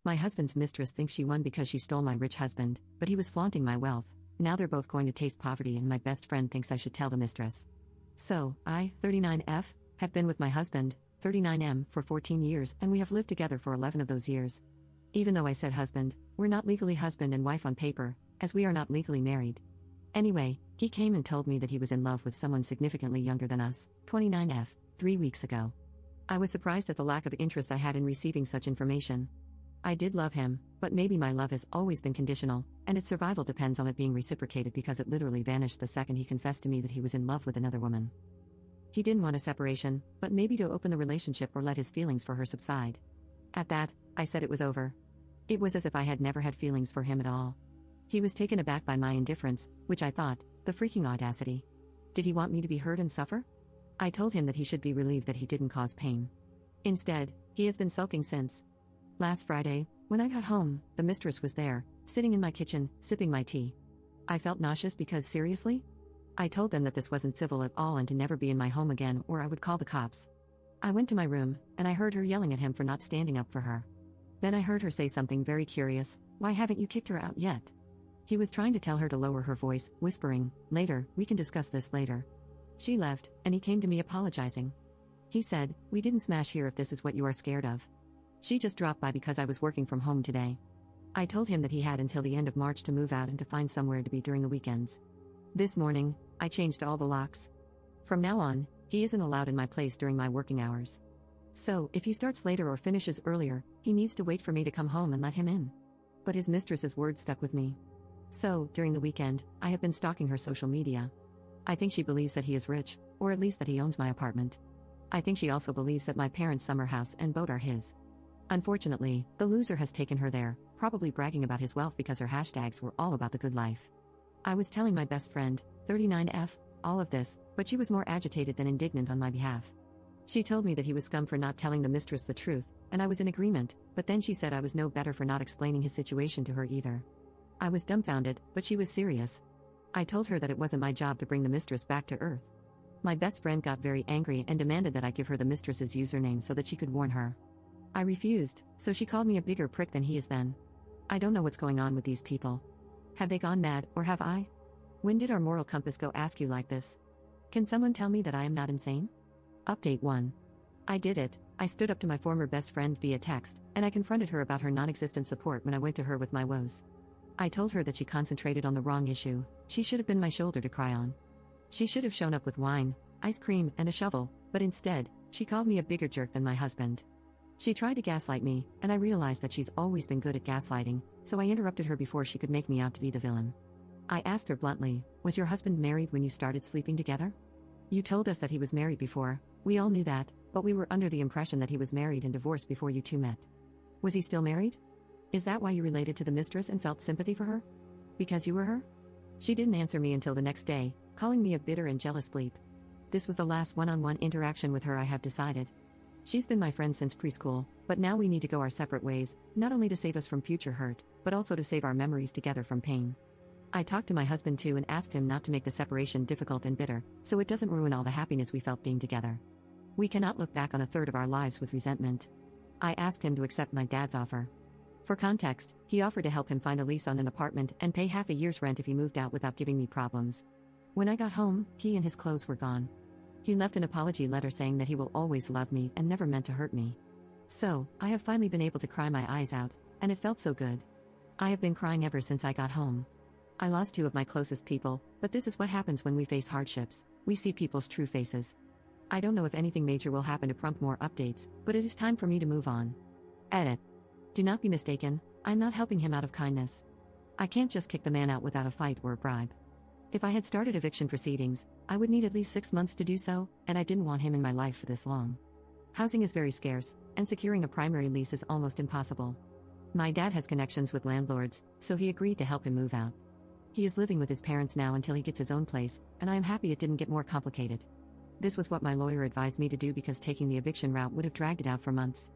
My husband's mistress thinks she won because she stole my rich husband, but he was flaunting my wealth. Now they're both going to taste poverty, and my best friend thinks I should tell the mistress. So, I, 39F, have been with my husband, 39M, for 14 years, and we have lived together for 11 of those years. Even though I said husband, we're not legally husband and wife on paper, as we are not legally married. Anyway, he came and told me that he was in love with someone significantly younger than us, 29F, 3 weeks ago. I was surprised at the lack of interest I had in receiving such information. I did love him, but maybe my love has always been conditional, and its survival depends on it being reciprocated, because it literally vanished the second he confessed to me that he was in love with another woman. He didn't want a separation, but maybe to open the relationship or let his feelings for her subside. At that, I said it was over. It was as if I had never had feelings for him at all. He was taken aback by my indifference, which I thought, the freaking audacity. Did he want me to be hurt and suffer? I told him that he should be relieved that he didn't cause pain. Instead, he has been sulking since. Last Friday, when I got home, the mistress was there, sitting in my kitchen, sipping my tea. I felt nauseous because, seriously? I told them that this wasn't civil at all and to never be in my home again, or I would call the cops. I went to my room, and I heard her yelling at him for not standing up for her. Then I heard her say something very curious: "Why haven't you kicked her out yet?" He was trying to tell her to lower her voice, whispering, "Later, we can discuss this later." She left, and he came to me apologizing. He said, "We didn't smash here if this is what you are scared of. She just dropped by because I was working from home today." I told him that he had until the end of March to move out and to find somewhere to be during the weekends. This morning, I changed all the locks. From now on, he isn't allowed in my place during my working hours. So, if he starts later or finishes earlier, he needs to wait for me to come home and let him in. But his mistress's words stuck with me. So, during the weekend, I have been stalking her social media. I think she believes that he is rich, or at least that he owns my apartment. I think she also believes that my parents' summer house and boat are his. Unfortunately, the loser has taken her there, probably bragging about his wealth because her hashtags were all about the good life. I was telling my best friend, 39F, all of this, but she was more agitated than indignant on my behalf. She told me that he was scum for not telling the mistress the truth, and I was in agreement, but then she said I was no better for not explaining his situation to her either. I was dumbfounded, but she was serious. I told her that it wasn't my job to bring the mistress back to earth. My best friend got very angry and demanded that I give her the mistress's username so that she could warn her. I refused, so she called me a bigger prick than he is then. I don't know what's going on with these people. Have they gone mad, or have I? When did our moral compass go askew like this? Can someone tell me that I am not insane? Update 1. I did it. I stood up to my former best friend via text, and I confronted her about her non-existent support when I went to her with my woes. I told her that she concentrated on the wrong issue. She should have been my shoulder to cry on. She should have shown up with wine, ice cream, and a shovel, but instead, she called me a bigger jerk than my husband. She tried to gaslight me, and I realized that she's always been good at gaslighting, so I interrupted her before she could make me out to be the villain. I asked her bluntly, "Was your husband married when you started sleeping together? You told us that he was married before. We all knew that, but we were under the impression that he was married and divorced before you two met. Was he still married? Is that why you related to the mistress and felt sympathy for her? Because you were her?" She didn't answer me until the next day, calling me a bitter and jealous bleep. This was the last one-on-one interaction with her I have decided. She's been my friend since preschool, but now we need to go our separate ways, not only to save us from future hurt, but also to save our memories together from pain. I talked to my husband too and asked him not to make the separation difficult and bitter, so it doesn't ruin all the happiness we felt being together. We cannot look back on a third of our lives with resentment. I asked him to accept my dad's offer. For context, he offered to help him find a lease on an apartment and pay half a year's rent if he moved out without giving me problems. When I got home, he and his clothes were gone. He left an apology letter saying that he will always love me and never meant to hurt me. So, I have finally been able to cry my eyes out, and it felt so good. I have been crying ever since I got home. I lost 2 of my closest people, but this is what happens when we face hardships. We see people's true faces. I don't know if anything major will happen to prompt more updates, but it is time for me to move on. Edit. Do not be mistaken, I'm not helping him out of kindness. I can't just kick the man out without a fight or a bribe. If I had started eviction proceedings, I would need at least 6 months to do so, and I didn't want him in my life for this long. Housing is very scarce, and securing a primary lease is almost impossible. My dad has connections with landlords, so he agreed to help him move out. He is living with his parents now until he gets his own place, and I am happy it didn't get more complicated. This was what my lawyer advised me to do because taking the eviction route would have dragged it out for months.